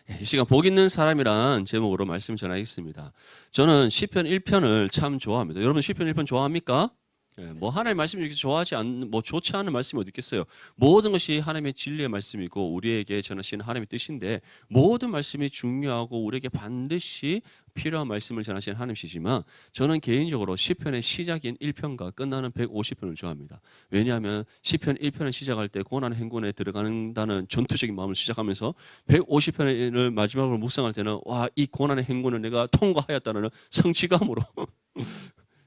이 시간 복 있는 사람이란 제목으로 말씀 전하겠습니다. 저는 시편 1편을 참 좋아합니다. 여러분 시편 1편 좋아합니까? 뭐 하나님의 말씀 중에 좋아하지 않는 뭐 좋지 않은 말씀이 어디 있겠어요? 모든 것이 하나님의 진리의 말씀이고 우리에게 전하시는 하나님의 뜻인데 모든 말씀이 중요하고 우리에게 반드시 필요한 말씀을 전하시는 하나님이시지만 저는 개인적으로 시편의 시작인 1편과 끝나는 150편을 좋아합니다. 왜냐하면 시편 1편을 시작할 때 고난 행군에 들어간다는 전투적인 마음을 시작하면서 150편을 마지막으로 묵상할 때는 와, 이 고난의 행군을 내가 통과하였다는 성취감으로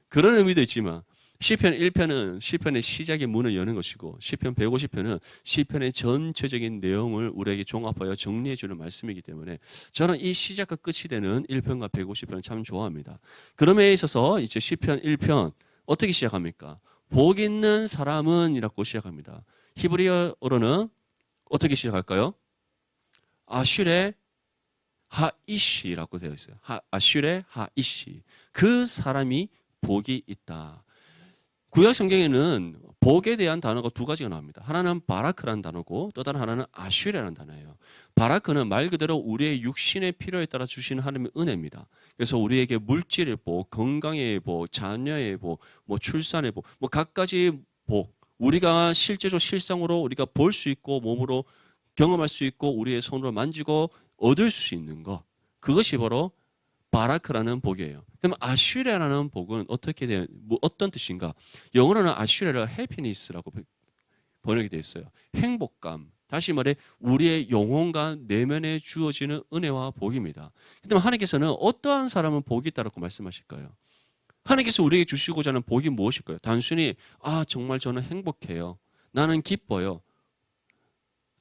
그런 의미도 있지만 시편 1편은 시편의 시작의 문을 여는 것이고 시편 150편은 시편의 전체적인 내용을 우리에게 종합하여 정리해 주는 말씀이기 때문에 저는 이 시작과 끝이 되는 1편과 150편을 참 좋아합니다. 그럼에 있어서 이제 시편 1편 어떻게 시작합니까? 복 있는 사람은 이라고 시작합니다. 히브리어로는 어떻게 시작할까요? 아슈레 하이시라고 되어 있어요. 아슈레 하이시. 그 사람이 복이 있다. 구약 성경에는 복에 대한 단어가 두 가지가 나옵니다. 하나는 바라크라는 단어고 또 다른 하나는 아슈레라는 단어예요. 바라크는 말 그대로 우리의 육신의 필요에 따라 주시는 하나님의 은혜입니다. 그래서 우리에게 물질의 복, 건강의 복, 자녀의 복, 뭐 출산의 복, 뭐 각가지 복, 우리가 실제로 실상으로 우리가 볼 수 있고 몸으로 경험할 수 있고 우리의 손으로 만지고 얻을 수 있는 것, 그것이 바로 바라크라는 복이에요. 그럼 아슈레라는 복은 어떻게 돼? 뭐 어떤 뜻인가? 영어로는 아슈레를 해피니스라고 번역이 되어 있어요. 행복감. 다시 말해 우리의 영혼과 내면에 주어지는 은혜와 복입니다. 그렇다면 하나님께서는 어떠한 사람은 복이 있다고 말씀하실까요? 하나님께서 우리에게 주시고자 하는 복이 무엇일까요? 단순히 정말 저는 행복해요. 나는 기뻐요.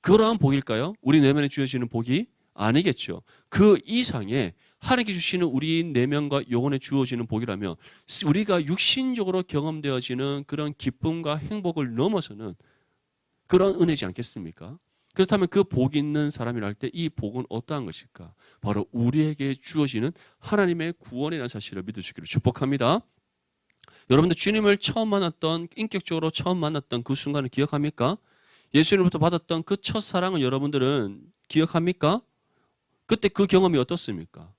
그러한 복일까요? 우리 내면에 주어지는 복이 아니겠죠. 그 이상의 하나님께 주시는 우리 내면과 영혼에 주어지는 복이라면 우리가 육신적으로 경험되어지는 그런 기쁨과 행복을 넘어서는 그런 은혜지 않겠습니까? 그렇다면 그 복 있는 사람이라 할 때 이 복은 어떠한 것일까? 바로 우리에게 주어지는 하나님의 구원이라는 사실을 믿으시기를 축복합니다. 여러분들 주님을 처음 만났던, 인격적으로 처음 만났던 그 순간을 기억합니까? 예수님으로부터 받았던 그 첫사랑을 여러분들은 기억합니까? 그때 그 경험이 어떻습니까?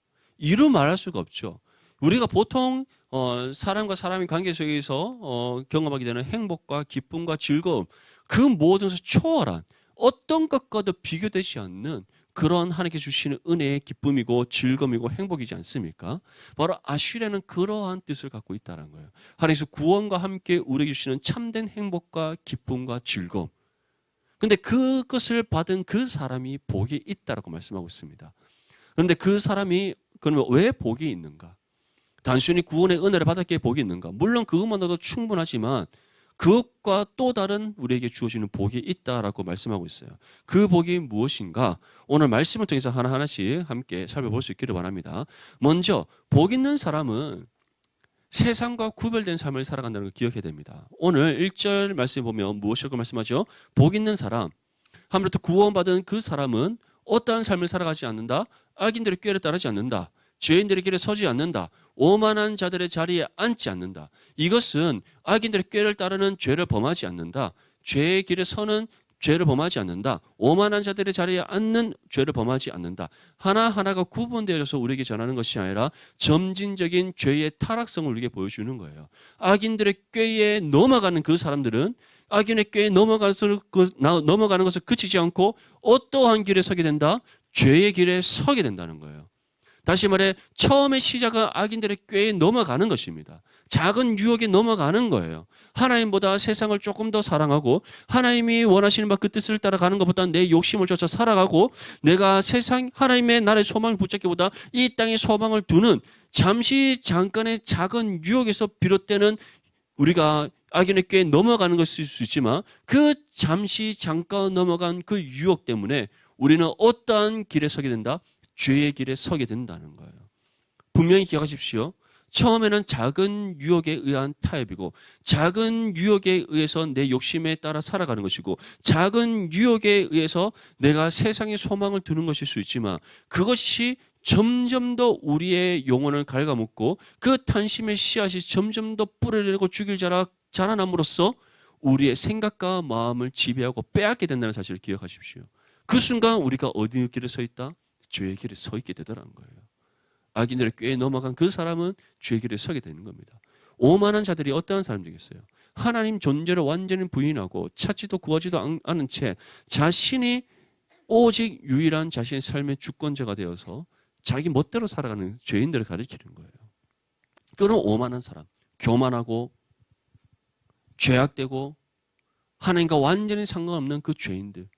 이루 말할 수가 없죠. 우리가 보통 사람과 사람의 관계 속에서 경험하게 되는 행복과 기쁨과 즐거움, 그 모든 것을 초월한 어떤 것과도 비교되지 않는 그런 하나님께 주시는 은혜의 기쁨이고 즐거움이고 행복이지 않습니까? 바로 아슈레는 그러한 뜻을 갖고 있다는 거예요. 하나님께서 구원과 함께 우리에게 주시는 참된 행복과 기쁨과 즐거움. 근데 그것을 받은 그 사람이 복이 있다라고 말씀하고 있습니다. 그런데 그 사람이 그러면 왜 복이 있는가? 단순히 구원의 은혜를 받았기에 복이 있는가? 물론 그것만으로도 충분하지만 그것과 또 다른 우리에게 주어지는 복이 있다라고 말씀하고 있어요. 그 복이 무엇인가? 오늘 말씀을 통해서 하나하나씩 함께 살펴볼 수 있기를 바랍니다. 먼저 복 있는 사람은 세상과 구별된 삶을 살아간다는 걸 기억해야 됩니다. 오늘 1절 말씀에 보면 무엇이라고 말씀하죠? 복 있는 사람, 하물며 구원받은 그 사람은 어떠한 삶을 살아가지 않는다? 악인들의 꾀를 따르지 않는다. 죄인들의 길에 서지 않는다. 오만한 자들의 자리에 앉지 않는다. 이것은 악인들의 꾀를 따르는 죄를 범하지 않는다. 죄의 길에 서는 죄를 범하지 않는다. 오만한 자들의 자리에 앉는 죄를 범하지 않는다. 하나하나가 구분되어져서 우리에게 전하는 것이 아니라 점진적인 죄의 타락성을 우리에게 보여주는 거예요. 악인들의 꾀에 넘어가는 그 사람들은 악인의 꾀에 넘어가는 것을 그치지 않고 어떠한 길에 서게 된다? 죄의 길에 서게 된다는 거예요. 다시 말해 처음에 시작은 악인들의 꾀에 넘어가는 것입니다. 작은 유혹에 넘어가는 거예요. 하나님보다 세상을 조금 더 사랑하고 하나님이 원하시는 바 그 뜻을 따라가는 것보다 내 욕심을 쫓아 살아가고 내가 하나님의 나라의 소망을 붙잡기보다 이 땅의 소망을 두는 잠깐의 작은 유혹에서 비롯되는 우리가 악인의 꾀에 넘어가는 것일 수 있지만 그 잠깐 넘어간 그 유혹 때문에 우리는 어떠한 길에 서게 된다? 죄의 길에 서게 된다는 거예요. 분명히 기억하십시오. 처음에는 작은 유혹에 의한 타협이고 작은 유혹에 의해서 내 욕심에 따라 살아가는 것이고 작은 유혹에 의해서 내가 세상의 소망을 두는 것일 수 있지만 그것이 점점 더 우리의 영혼을 갉아먹고 그 탄심의 씨앗이 점점 더 뿌리를 내고 죽일 자라남으로써 우리의 생각과 마음을 지배하고 빼앗게 된다는 사실을 기억하십시오. 그 순간 우리가 어디 길에 서 있다? 죄의 길에 서 있게 되더라는 거예요. 악인들의 꾀에 넘어간 그 사람은 죄의 길에 서게 되는 겁니다. 오만한 자들이 어떠한 사람들이겠어요? 하나님 존재를 완전히 부인하고 찾지도 구하지도 않은 채 자신이 오직 유일한 자신의 삶의 주권자가 되어서 자기 멋대로 살아가는 죄인들을 가리키는 거예요. 그런 오만한 사람, 교만하고 죄악되고 하나님과 완전히 상관없는 그 죄인들,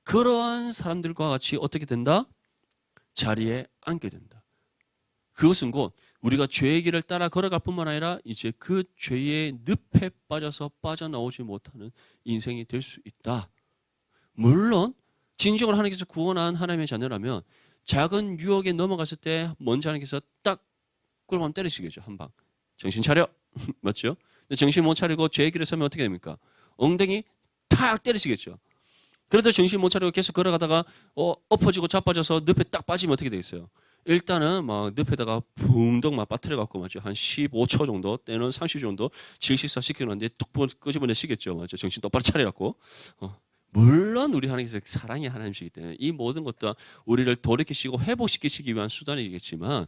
그러한 사람들과 같이 어떻게 된다? 자리에 앉게 된다. 그것은 곧 우리가 죄의 길을 따라 걸어갈 뿐만 아니라 이제 그 죄의 늪에 빠져서 빠져나오지 못하는 인생이 될 수 있다. 물론 진정으로 하나님께서 구원한 하나님의 자녀라면 작은 유혹에 넘어갔을 때 먼저 하나님께서 딱 꿀밤 때리시겠죠. 한 방. 정신 차려. 맞죠? 근데 정신 못 차리고 죄의 길에 서면 어떻게 됩니까? 엉덩이 탁 때리시겠죠. 그래도 정신 못 차리고 계속 걸어가다가 엎어지고 자빠져서 늪에 딱 빠지면 어떻게 되겠어요? 일단은 막 늪에다가 붕덩 막 빠뜨려 갖고 맞죠? 한 15초 정도, 때는 30초 정도 질식사 시켜놨는데 뚝 끄집어내시겠죠. 맞죠? 정신 똑바로 차려 갖고. 물론 우리 하나님께서 사랑의 하나님이시기 때문에 이 모든 것도 우리를 돌이키시고 회복시키시기 위한 수단이겠지만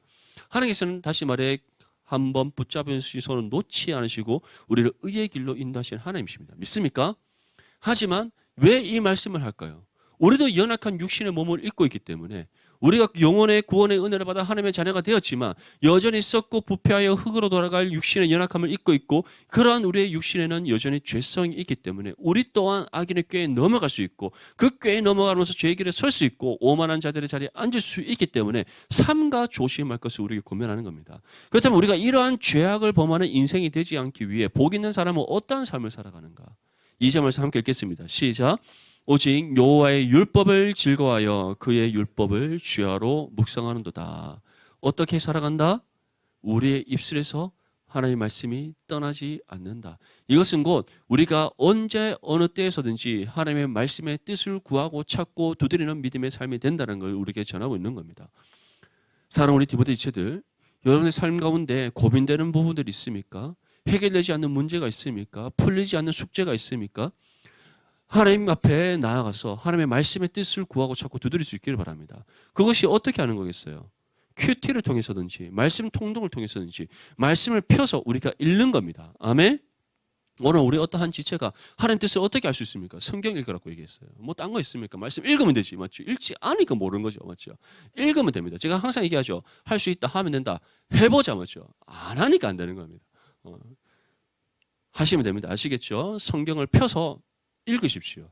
하나님께서는 다시 말해 한번 붙잡은 손을 놓지 않으시고 우리를 의의 길로 인도하시는 하나님이십니다. 믿습니까? 하지만 왜 이 말씀을 할까요? 우리도 연약한 육신의 몸을 입고 있기 때문에 우리가 영혼의 구원의 은혜를 받아 하나님의 자녀가 되었지만 여전히 썩고 부패하여 흙으로 돌아갈 육신의 연약함을 입고 있고 그러한 우리의 육신에는 여전히 죄성이 있기 때문에 우리 또한 악인의 꾀에 넘어갈 수 있고 그 꾀에 넘어가면서 죄의 길에 설 수 있고 오만한 자들의 자리에 앉을 수 있기 때문에 삼가 조심할 것을 우리에게 고면하는 겁니다. 그렇다면 우리가 이러한 죄악을 범하는 인생이 되지 않기 위해 복 있는 사람은 어떠한 삶을 살아가는가? 2절에서 함께 읽겠습니다. 시작. 오직 여호와의 율법을 즐거워하여 그의 율법을 주야로 묵상하는도다. 어떻게 살아간다? 우리의 입술에서 하나님의 말씀이 떠나지 않는다. 이것은 곧 우리가 언제 어느 때에서든지 하나님의 말씀의 뜻을 구하고 찾고 두드리는 믿음의 삶이 된다는 걸 우리에게 전하고 있는 겁니다. 사랑하는 우리 디모데 지체들, 여러분의 삶 가운데 고민되는 부분들이 있습니까? 해결되지 않는 문제가 있습니까? 풀리지 않는 숙제가 있습니까? 하나님 앞에 나아가서 하나님의 말씀의 뜻을 구하고 찾고 두드릴 수 있기를 바랍니다. 그것이 어떻게 하는 거겠어요? 큐티를 통해서든지 말씀 통독을 통해서든지 말씀을 펴서 우리가 읽는 겁니다. 아멘? 오늘 우리 어떠한 지체가 하나님 뜻을 어떻게 알 수 있습니까? 성경 읽으라고 얘기했어요. 뭐 딴 거 있습니까? 말씀 읽으면 되지. 맞죠? 읽지 않으니까 모르는 거죠. 맞죠? 읽으면 됩니다. 제가 항상 얘기하죠. 할 수 있다 하면 된다. 해보자. 맞죠? 안 하니까 안 되는 겁니다. 하시면 됩니다. 아시겠죠? 성경을 펴서 읽으십시오.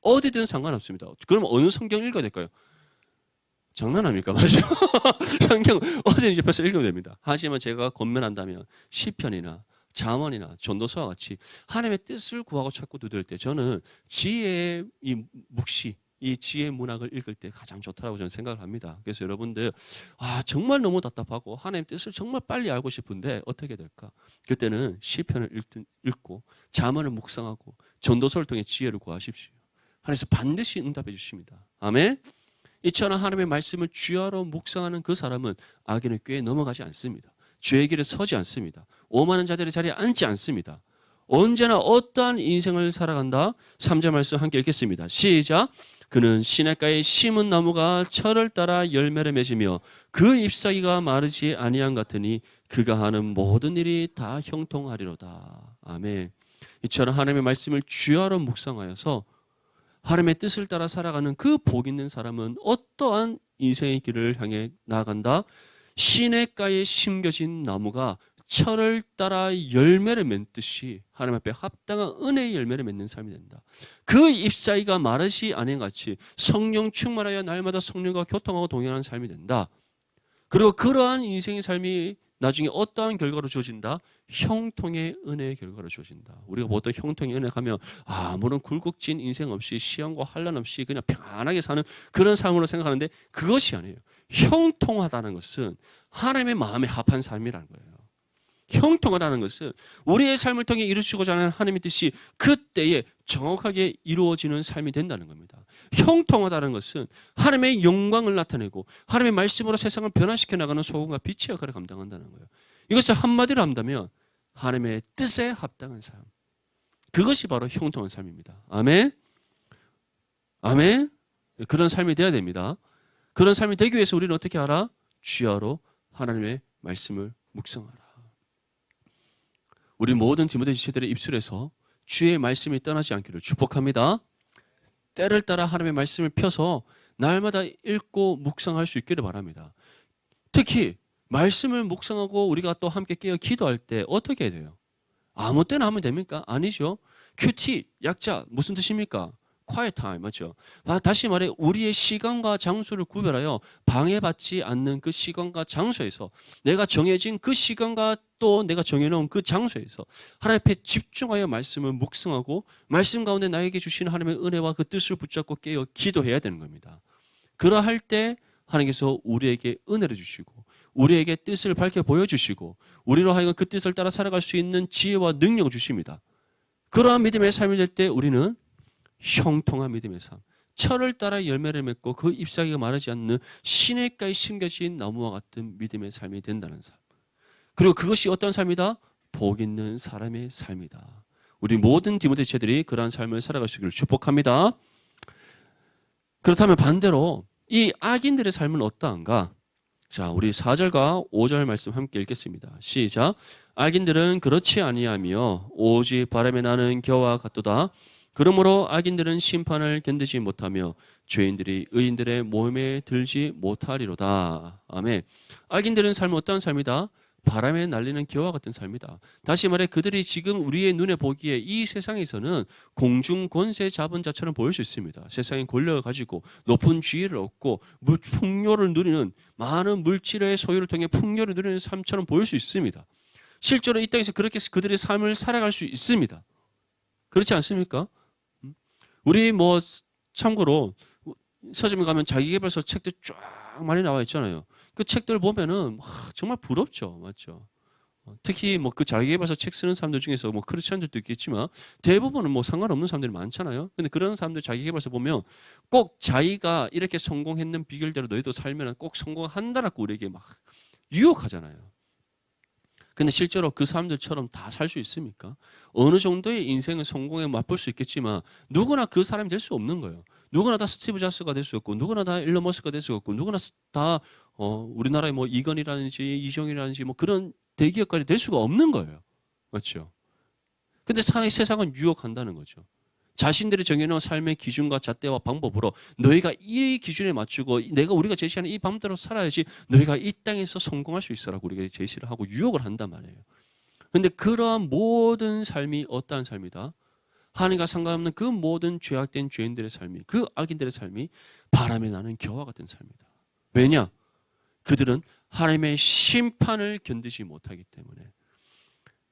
어디든 상관없습니다. 그럼 어느 성경 읽어야 될까요? 장난합니까? 맞죠? 성경 어디든지 펴서 읽으면 됩니다. 하지만 제가 권면한다면 시편이나 잠언이나 전도서와 같이 하나님의 뜻을 구하고 찾고 두드릴 때 저는 지혜의 이 묵시, 이 지혜 문학을 읽을 때 가장 좋다고 저는 생각을 합니다. 그래서 여러분들 정말 너무 답답하고 하나님의 뜻을 정말 빨리 알고 싶은데 어떻게 될까? 그때는 시편을 읽고 잠언을 묵상하고 전도서를 통해 지혜를 구하십시오. 하나님께서 반드시 응답해 주십니다. 아멘. 이처럼 하나님의 말씀을 주야로 묵상하는 그 사람은 악인의 꾀에 넘어가지 않습니다. 죄의 길에 서지 않습니다. 오만한 자들의 자리에 앉지 않습니다. 언제나 어떠한 인생을 살아간다? 3절 말씀 함께 읽겠습니다. 시작. 그는 시냇가에 심은 나무가 철을 따라 열매를 맺으며 그 잎사귀가 마르지 아니한 같으니 그가 하는 모든 일이 다 형통하리로다. 아멘. 이처럼 하나님의 말씀을 주야로 묵상하여서 하나님의 뜻을 따라 살아가는 그 복 있는 사람은 어떠한 인생의 길을 향해 나아간다? 시냇가에 심겨진 나무가 철을 따라 열매를 맺듯이 하나님 앞에 합당한 은혜의 열매를 맺는 삶이 된다. 그 잎사귀가 마르지 아닌 같이 성령 충만하여 날마다 성령과 교통하고 동행하는 삶이 된다. 그리고 그러한 인생의 삶이 나중에 어떠한 결과로 주어진다? 형통의 은혜의 결과로 주어진다. 우리가 보통 형통의 은혜 하면 아무런 굴곡진 인생 없이 시험과 환난 없이 그냥 편안하게 사는 그런 삶으로 생각하는데 그것이 아니에요. 형통하다는 것은 하나님의 마음에 합한 삶이라는 거예요. 형통하다는 것은 우리의 삶을 통해 이루시고자 하는 하나님의 뜻이 그때에 정확하게 이루어지는 삶이 된다는 겁니다. 형통하다는 것은 하나님의 영광을 나타내고 하나님의 말씀으로 세상을 변화시켜 나가는 소금과 빛의 역할을 감당한다는 거예요. 이것을 한마디로 한다면 하나님의 뜻에 합당한 삶. 그것이 바로 형통한 삶입니다. 아멘. 아멘. 그런 삶이 되어야 됩니다. 그런 삶이 되기 위해서 우리는 어떻게 하라? 주야로 하나님의 말씀을 묵상하라. 우리 모든 디모데 지체들의 입술에서 주의 말씀이 떠나지 않기를 축복합니다. 때를 따라 하나님의 말씀을 펴서 날마다 읽고 묵상할 수 있기를 바랍니다. 특히 말씀을 묵상하고 우리가 또 함께 깨어 기도할 때 어떻게 해야 돼요? 아무 때나 하면 됩니까? 아니죠. QT, 약자, 무슨 뜻입니까? quiet time, 맞죠? 다시 말해 우리의 시간과 장소를 구별하여 방해받지 않는 그 시간과 장소에서 내가 정해진 그 시간과 또 내가 정해놓은 그 장소에서 하나님 앞에 집중하여 말씀을 묵상하고 말씀 가운데 나에게 주시는 하나님의 은혜와 그 뜻을 붙잡고 깨어 기도해야 되는 겁니다. 그러할 때 하나님께서 우리에게 은혜를 주시고 우리에게 뜻을 밝혀 보여주시고 우리로 하여금 그 뜻을 따라 살아갈 수 있는 지혜와 능력을 주십니다. 그러한 믿음의 삶이 될 때 우리는 형통한 믿음의 삶, 철을 따라 열매를 맺고 그 잎사귀가 마르지 않는 시냇가에 심겨진 나무와 같은 믿음의 삶이 된다는 삶. 그리고 그것이 어떤 삶이다? 복 있는 사람의 삶이다. 우리 모든 디모데 지체들이 그러한 삶을 살아갈 수 있기를 축복합니다. 그렇다면 반대로 이 악인들의 삶은 어떠한가? 자, 우리 4절과 5절 말씀 함께 읽겠습니다. 시작. 악인들은 그렇지 아니하며 오직 바람에 나는 겨와 같도다. 그러므로 악인들은 심판을 견디지 못하며 죄인들이 의인들의 모임에 들지 못하리로다. 아멘. 악인들은 삶은 어떠한 삶이다? 바람에 날리는 겨와 같은 삶이다. 다시 말해 그들이 지금 우리의 눈에 보기에 이 세상에서는 공중 권세 잡은 자처럼 보일 수 있습니다. 세상의 권력을 가지고 높은 지위를 얻고 풍요를 누리는 많은 물질의 소유를 통해 풍요를 누리는 삶처럼 보일 수 있습니다. 실제로 이 땅에서 그렇게 그들의 삶을 살아갈 수 있습니다. 그렇지 않습니까? 우리 참고로 서점에 가면 자기계발서 책들 쫙 많이 나와 있잖아요. 그 책들 보면은 정말 부럽죠, 맞죠? 특히 그 자기계발서 책 쓰는 사람들 중에서 크리스천들도 있겠지만 대부분은 상관없는 사람들이 많잖아요. 근데 그런 사람들 자기계발서 보면 꼭 자기가 이렇게 성공했는 비결대로 너희도 살면 꼭 성공한다라고 우리에게 막 유혹하잖아요. 근데 실제로 그 사람들처럼 다 살 수 있습니까? 어느 정도의 인생은 성공에 맛볼 수 있겠지만 누구나 그 사람이 될 수 없는 거예요. 누구나 다 스티브 잡스가 될 수 없고 누구나 다 일론 머스크가 될 수 없고 누구나 다 우리나라의 이건이라든지 이종이라든지 그런 대기업까지 될 수가 없는 거예요. 맞죠? 근데 세상은 유혹한다는 거죠. 자신들이 정해놓은 삶의 기준과 잣대와 방법으로 너희가 이 기준에 맞추고 우리가 제시하는 이 방법대로 살아야지 너희가 이 땅에서 성공할 수 있어라고 우리가 제시를 하고 유혹을 한단 말이에요. 그런데 그러한 모든 삶이 어떠한 삶이다? 하나님과 상관없는 그 모든 죄악된 죄인들의 삶이, 그 악인들의 삶이 바람에 나는 겨와 같은 삶이다. 왜냐? 그들은 하나님의 심판을 견디지 못하기 때문에,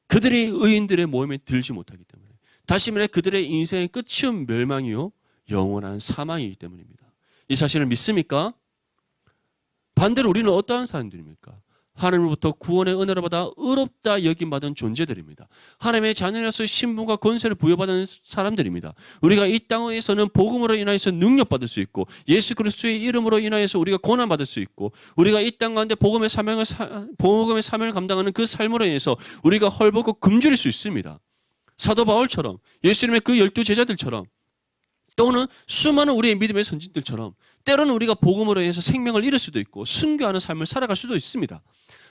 그들이 의인들의 모임에 들지 못하기 때문에, 다시 말해 그들의 인생의 끝은 멸망이요 영원한 사망이기 때문입니다. 이 사실을 믿습니까? 반대로 우리는 어떠한 사람들입니까? 하나님으로부터 구원의 은혜를 받아 의롭다 여김받은 존재들입니다. 하나님의 자녀로서 신분과 권세를 부여받은 사람들입니다. 우리가 이 땅에서는 복음으로 인하여서 능력받을 수 있고 예수 그리스도의 이름으로 인하여서 우리가 고난받을 수 있고 우리가 이 땅 가운데 복음의 사명을 감당하는 그 삶으로 인해서 우리가 헐벗고 굶주릴 수 있습니다. 사도 바울처럼 예수님의 그 12제자들처럼 또는 수많은 우리의 믿음의 선진들처럼 때로는 우리가 복음으로 인해서 생명을 잃을 수도 있고 순교하는 삶을 살아갈 수도 있습니다.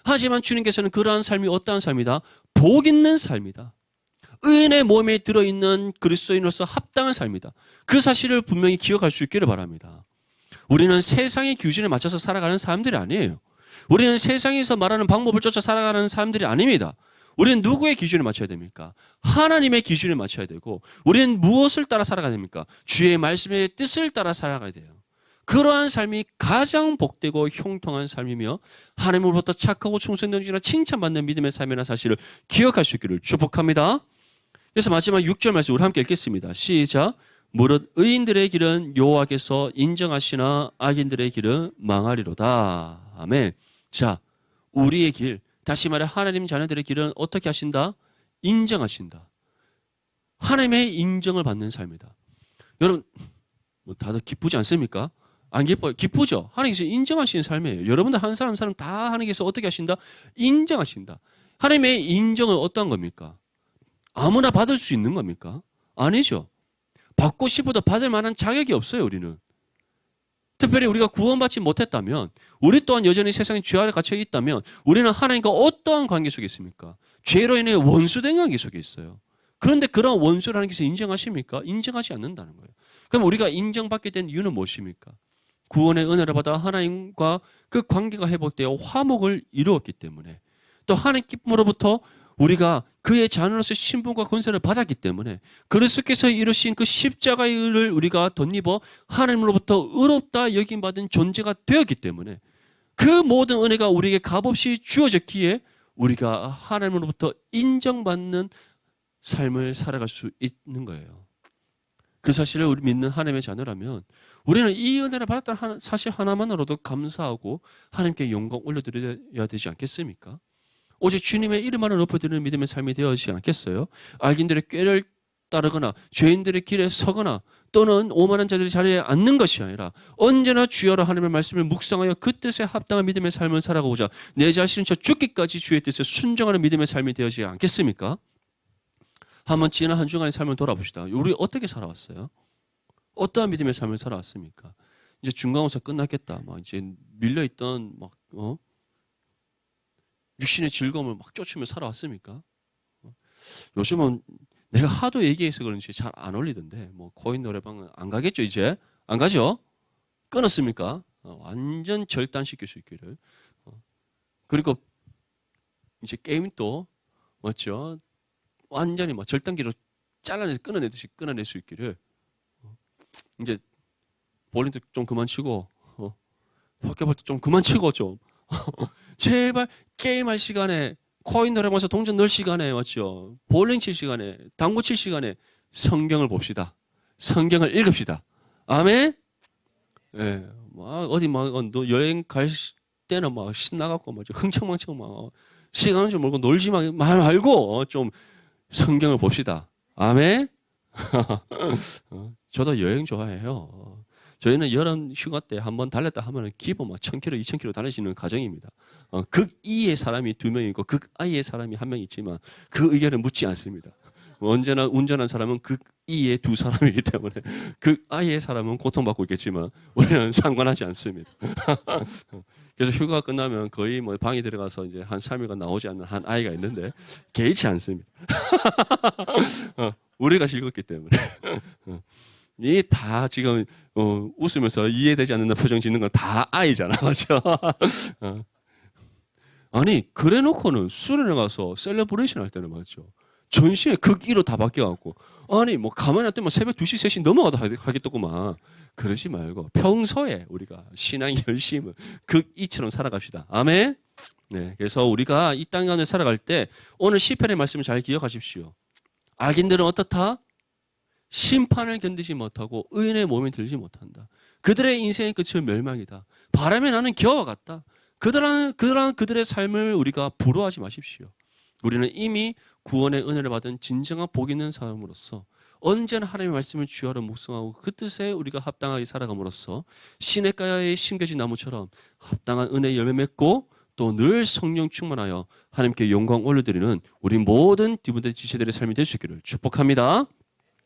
하지만 주님께서는 그러한 삶이 어떠한 삶이다? 복 있는 삶이다. 의인의 몸에 들어있는 그리스도인으로서 합당한 삶이다. 그 사실을 분명히 기억할 수 있기를 바랍니다. 우리는 세상의 기준에 맞춰서 살아가는 사람들이 아니에요. 우리는 세상에서 말하는 방법을 쫓아 살아가는 사람들이 아닙니다. 우리는 누구의 기준에 맞춰야 됩니까? 하나님의 기준에 맞춰야 되고 우리는 무엇을 따라 살아가야 됩니까? 주의 말씀의 뜻을 따라 살아가야 돼요. 그러한 삶이 가장 복되고 형통한 삶이며 하나님으로부터 착하고 충성되는 칭찬받는 믿음의 삶이라는 사실을 기억할 수 있기를 축복합니다. 그래서 마지막 6절 말씀 우리 함께 읽겠습니다. 시작. 무릇 의인들의 길은 여호와께서 인정하시나 악인들의 길은 망하리로다. 아멘. 자, 우리의 길, 다시 말해 하나님 자녀들의 길은 어떻게 하신다? 인정하신다. 하나님의 인정을 받는 삶이다. 여러분 다들 기쁘지 않습니까? 안 기뻐요? 기쁘죠? 하나님께서 인정하시는 삶이에요. 여러분들 한 사람 다 하나님께서 어떻게 하신다? 인정하신다. 하나님의 인정은 어떠한 겁니까? 아무나 받을 수 있는 겁니까? 아니죠. 받고 싶어도 받을 만한 자격이 없어요. 우리는. 특별히 우리가 구원받지 못했다면, 우리 또한 여전히 세상의 죄 아래 갇혀 있다면 우리는 하나님과 어떠한 관계 속에 있습니까? 죄로 인해 원수된 관계 속에 있어요. 그런데 그런 원수를 하나님께서 인정하십니까? 인정하지 않는다는 거예요. 그럼 우리가 인정받게 된 이유는 무엇입니까? 구원의 은혜를 받아 하나님과 그 관계가 회복되어 화목을 이루었기 때문에, 또 하나님께로부터 우리가 그의 자녀로서 신분과 권세를 받았기 때문에, 그리스도께서 이루신 그 십자가의 의를 우리가 덧입어 하나님으로부터 의롭다 여김받은 존재가 되었기 때문에, 그 모든 은혜가 우리에게 값없이 주어졌기에 우리가 하나님으로부터 인정받는 삶을 살아갈 수 있는 거예요. 그 사실을 우리 믿는 하나님의 자녀라면 우리는 이 은혜를 받았다는 사실 하나만으로도 감사하고 하나님께 영광 올려드려야 되지 않겠습니까? 오직 주님의 이름만을 높여드리는 믿음의 삶이 되어지지 않겠어요? 악인들의 꾀를 따르거나 죄인들의 길에 서거나 또는 오만한 자들의 자리에 앉는 것이 아니라 언제나 주여라 하나님의 말씀을 묵상하여 그 뜻에 합당한 믿음의 삶을 살아가고자 내 자신을 저 죽기까지 주의 뜻에 순종하는 믿음의 삶이 되어지지 않겠습니까? 한번 지난 한 주간의 삶을 돌아봅시다. 우리 어떻게 살아왔어요? 어떠한 믿음의 삶을 살아왔습니까? 이제 중간고사 끝났겠다. 막 이제 밀려있던 육신의 즐거움을 막 쫓으며 살아왔습니까? 요즘은 내가 하도 얘기해서 그런지 잘 안 어울리던데, 코인 노래방은 안 가겠죠, 이제? 안 가죠? 끊었습니까? 완전 절단시킬 수 있기를. 그리고 이제 게임도, 맞죠? 완전히 막 절단기로 잘라내서 끊어내듯이 끊어낼 수 있기를. 이제 볼링도 좀 그만 치고, 포켓볼도 좀 그만 치고 좀. 제발 게임할 시간에, 코인 노래방에서 동전 넣을 시간에, 맞죠? 볼링 칠 시간에, 당구 칠 시간에 성경을 봅시다. 성경을 읽읍시다. 아멘? 예. 어디 여행 갈 때는 막 신나갖고 막 흥청망청 막 시간 좀 몰고 놀지 말고 좀 성경을 봅시다. 아멘? 저도 여행 좋아해요. 저희는 여름 휴가 때 한번 달렸다 하면 기본 막 1000km, 2000km 다니시는 가정입니다. 극이의 사람이 2명이고 극아의 사람이 1명 있지만 그 의견을 묻지 않습니다. 언제나 운전한 사람은 극이의 2사람이기 때문에 극아의 사람은 고통받고 있겠지만 우리는 상관하지 않습니다. 그래서 휴가가 끝나면 거의 방에 들어가서 이제 한 3일간 나오지 않는 한 아이가 있는데 개의치 않습니다. 우리가 즐겁기 때문에. 이 다 지금 웃으면서 이해되지 않는 표정 짓는 건 다 아이잖아, 맞죠? 아니 그래놓고는 수련회 가서 셀러브레이션 할 때는 맞죠? 전시회 극이로 다 바뀌어갖고 아니 가만히 놨더니 새벽 2시, 3시 넘어가도 하겠더구만. 그러지 말고 평소에 우리가 신앙의 열심을 극이처럼 살아갑시다. 아멘. 네, 그래서 우리가 이 땅 안에 살아갈 때 오늘 시편의 말씀을 잘 기억하십시오. 악인들은 어떻다? 심판을 견디지 못하고 의인의 몸에 들지 못한다. 그들의 인생의 끝은 멸망이다. 바람에 나는 겨와 같다. 그들의 삶을 우리가 부러워하지 마십시오. 우리는 이미 구원의 은혜를 받은 진정한 복 있는 사람으로서 언제나 하나님의 말씀을 주야로 묵상하고 그 뜻에 우리가 합당하게 살아감으로써 시냇가에 심겨진 나무처럼 합당한 은혜의 열매 맺고 또 늘 성령 충만하여 하나님께 영광 올려드리는 우리 모든 디모데 지체들의 삶이 될 수 있기를 축복합니다.